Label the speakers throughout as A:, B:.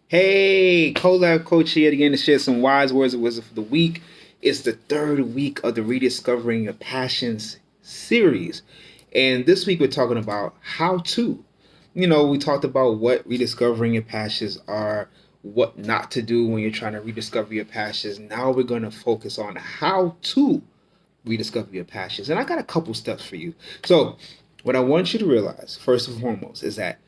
A: Hey, Colabcoaching yet again to share some wise words of wisdom for the week. It's the third week of the Rediscovering Your Passions series. And this week we're talking about how to. We talked about what rediscovering your passions are, what not to do when you're trying to rediscover your passions. Now we're going to focus on how to rediscover your passions. And I got a couple steps for you. So, what I want you to realize, first and foremost, is that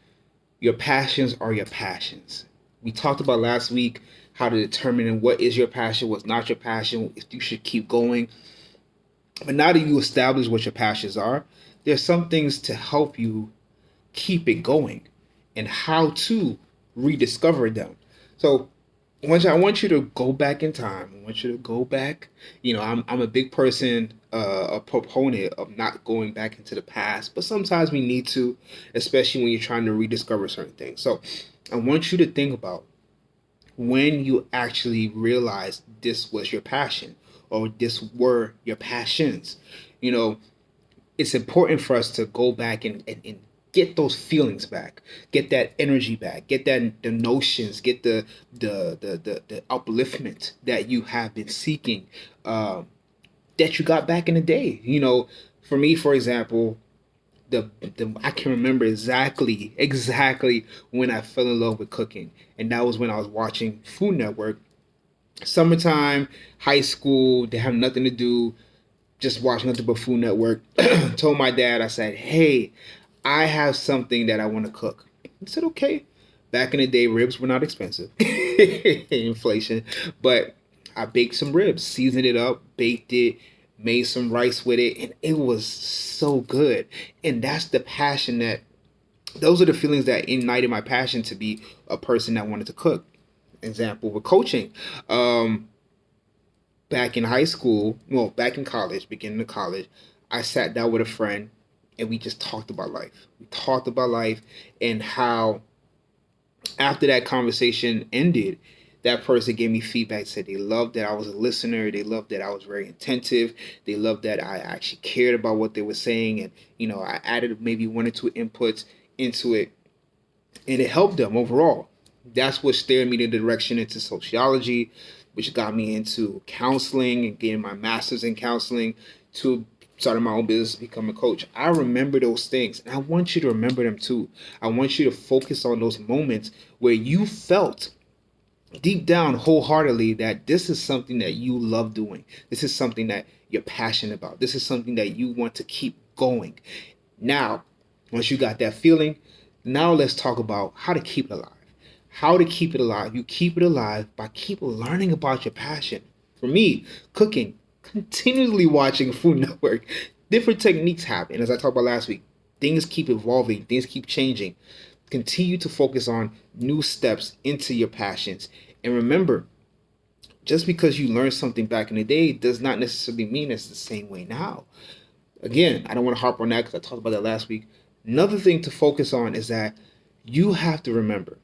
A: your passions are your passions. We talked about last week how to determine what is your passion, what's not your passion, if you should keep going. But now that you establish what your passions are, there's some things to help you keep it going and how to rediscover them. So I want you to go back in time. I want you to go back. I'm a big person, a proponent of not going back into the past, but sometimes we need to, especially when you're trying to rediscover certain things. So I want you to think about when you actually realized this was your passion or this were your passions. You know, it's important for us to go back and get those feelings back, get that energy back, get the notions, get the upliftment that you have been seeking, that you got back in the day. For me, for example, the I can remember exactly when I fell in love with cooking, and that was when I was watching Food Network. Summertime, high school, they have nothing to do, just watch nothing but Food Network. Told my dad, I said, "Hey, I have something that I want to cook." He said, "Okay." Back in the day, ribs were not expensive, inflation, but I baked some ribs, seasoned it up, baked it, made some rice with it, and it was so good. And that's the passion that, those are the feelings that ignited my passion to be a person that wanted to cook. Example with coaching. Back in high school, well, back in college, beginning of college, I sat down with a friend and we just talked about life. We talked about life and how after that conversation ended, that person gave me feedback, said they loved that I was a listener, they loved that I was very attentive, they loved that I actually cared about what they were saying, and I added maybe one or two inputs into it, and it helped them overall. That's what steered me in the direction into sociology, which got me into counseling and getting my master's in counseling, to starting my own business, become a coach. I remember those things, and I want you to remember them too. I want you to focus on those moments where you felt deep down wholeheartedly that this is something that you love doing. This is something that you're passionate about. This is something that you want to keep going. Now, once you got that feeling, now let's talk about how to keep it alive. How to keep it alive. You keep it alive by keep learning about your passion. For me, cooking, continually watching Food Network. Different techniques happen. As I talked about last week, things keep evolving, things keep changing. Continue to focus on new steps into your passions. And remember, just because you learned something back in the day does not necessarily mean it's the same way now. Again, I don't want to harp on that because I talked about that last week. Another thing to focus on is that you have to remember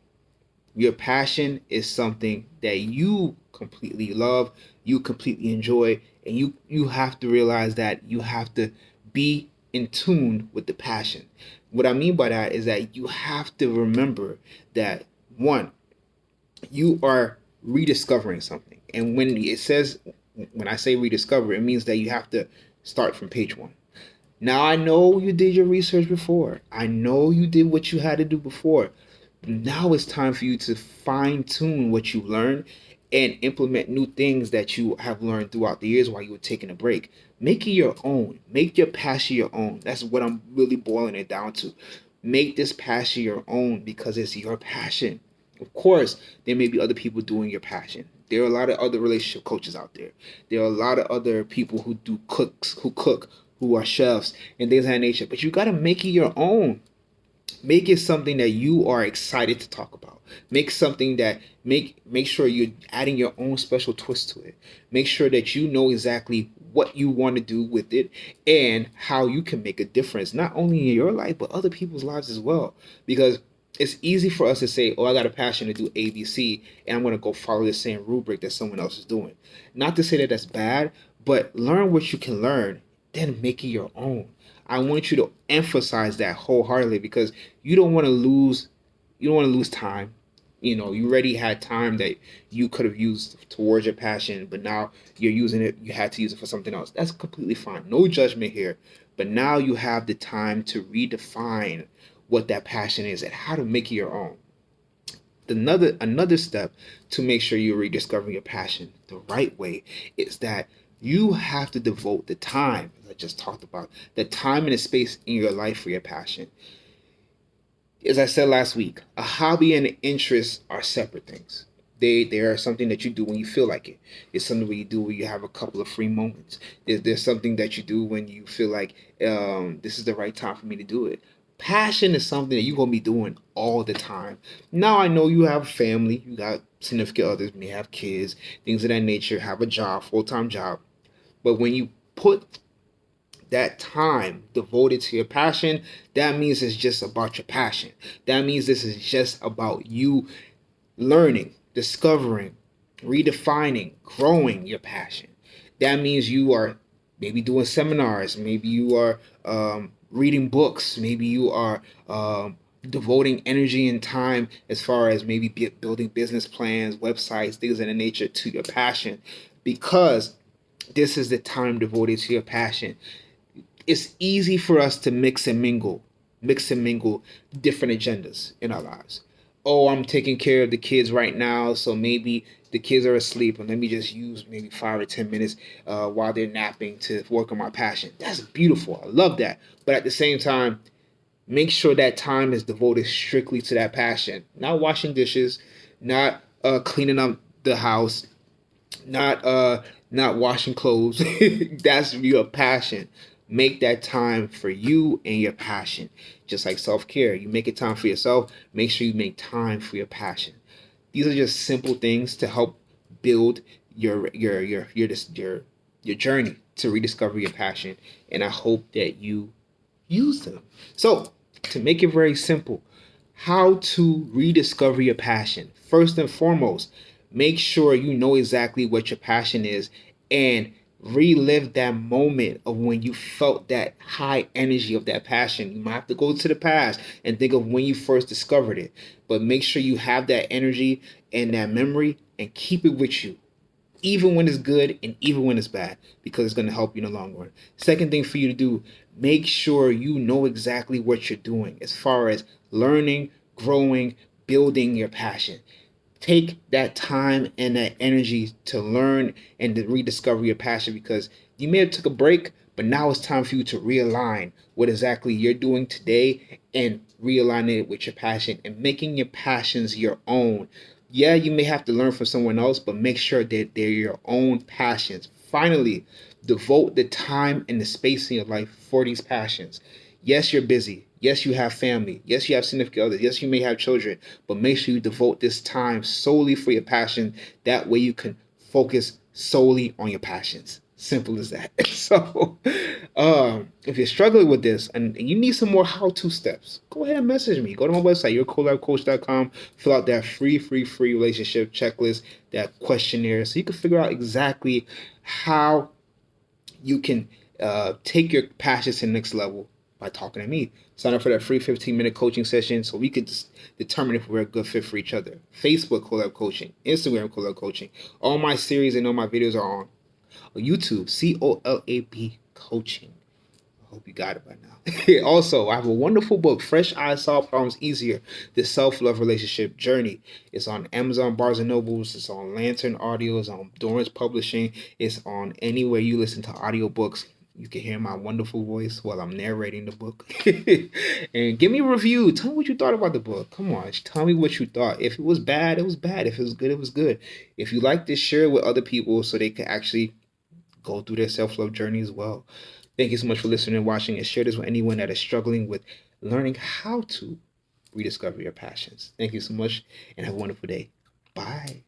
A: your passion is something that you completely love, you completely enjoy, and you have to realize that you have to be in tune with the passion. What I mean by that is that you have to remember that, one, you are rediscovering something. And when I say rediscover, it means that you have to start from page one. Now, I know you did your research before. I know you did what you had to do before. Now it's time for you to fine tune what you learned and implement new things that you have learned throughout the years while you were taking a break. Make it your own. Make your passion your own. That's what I'm really boiling it down to. Make this passion your own because it's your passion. Of course, there may be other people doing your passion. There are a lot of other relationship coaches out there. There are a lot of other people who cook, who are chefs, and things of that nature. But you got to make it your own. Make it something that you are excited to talk about. Make something that make sure you're adding your own special twist to it. Make sure that you know exactly what you want to do with it and how you can make a difference, not only in your life but other people's lives as well. Because it's easy for us to say, "Oh, I got a passion to do ABC, and I'm going to go follow the same rubric that someone else is doing." Not to say that that's bad, but learn what you can learn, then make it your own. I want you to emphasize that wholeheartedly because you don't want to lose time. You already had time that you could have used towards your passion, but now you're using it, you had to use it for something else. That's completely fine. No judgment here. But now you have the time to redefine what that passion is and how to make it your own. Another step to make sure you're rediscovering your passion the right way is that you have to devote the time, as I just talked about, the time and the space in your life for your passion. As I said last week, a hobby and an interest are separate things. They are something that you do when you feel like it. It's something that you do when you have a couple of free moments. There's something that you do when you feel like this is the right time for me to do it. Passion is something that you're gonna be doing all the time. Now I know you have family, you got significant others, may have kids, things of that nature, have a job, full-time job. But when you put that time devoted to your passion, that means it's just about your passion. That means this is just about you learning, discovering, redefining, growing your passion. That means you are maybe doing seminars, maybe you are reading books, maybe you are devoting energy and time as far as maybe building business plans, websites, things of that nature to your passion, because this is the time devoted to your passion. It's easy for us to mix and mingle different agendas in our lives. Oh, I'm taking care of the kids right now, so maybe the kids are asleep, and let me just use maybe 5 or 10 minutes while they're napping to work on my passion. That's beautiful. I love that. But at the same time, make sure that time is devoted strictly to that passion. Not washing dishes, not cleaning up the house, not washing clothes. That's your passion. Make that time for you and your passion. Just like self-care, you make it time for yourself, make sure you make time for your passion. These are just simple things to help build your journey to rediscover your passion, and I hope that you use them. So, to make it very simple, how to rediscover your passion. First and foremost, make sure you know exactly what your passion is and relive that moment of when you felt that high energy of that passion. You might have to go to the past and think of when you first discovered it, but make sure you have that energy and that memory and keep it with you, even when it's good and even when it's bad, because it's going to help you in the long run. Second thing for you to do, make sure you know exactly what you're doing as far as learning, growing, building your passion. Take that time and that energy to learn and to rediscover your passion, because you may have took a break, but now it's time for you to realign what exactly you're doing today and realigning it with your passion and making your passions your own. Yeah, you may have to learn from someone else, but make sure that they're your own passions. Finally, devote the time and the space in your life for these passions. Yes, you're busy. Yes, you have family. Yes, you have significant others. Yes, you may have children, but make sure you devote this time solely for your passion. That way you can focus solely on your passions. Simple as that. So, if you're struggling with this and you need some more how-to steps, go ahead and message me. Go to my website, yourcolabcoach.com. Fill out that free relationship checklist, that questionnaire, so you can figure out exactly how you can take your passions to the next level by talking to me. Sign up for that free 15-minute coaching session so we could just determine if we're a good fit for each other. Facebook Collab Coaching, Instagram Collab Coaching. All my series and all my videos are on YouTube, COLAB Coaching. I hope you got it by now. Also, I have a wonderful book, Fresh Eyes Solve Problems Easier, The Self-Love Relationship Journey. It's on Amazon, Barnes & Nobles. It's on Lantern Audio. It's on Dorrance Publishing. It's on anywhere you listen to audiobooks. You can hear my wonderful voice while I'm narrating the book. And give me a review. Tell me what you thought about the book. Come on, tell me what you thought. If it was bad, it was bad. If it was good, it was good. If you like this, share it with other people so they can actually go through their self-love journey as well. Thank you so much for listening and watching, and share this with anyone that is struggling with learning how to rediscover your passions. Thank you so much, and have a wonderful day. Bye.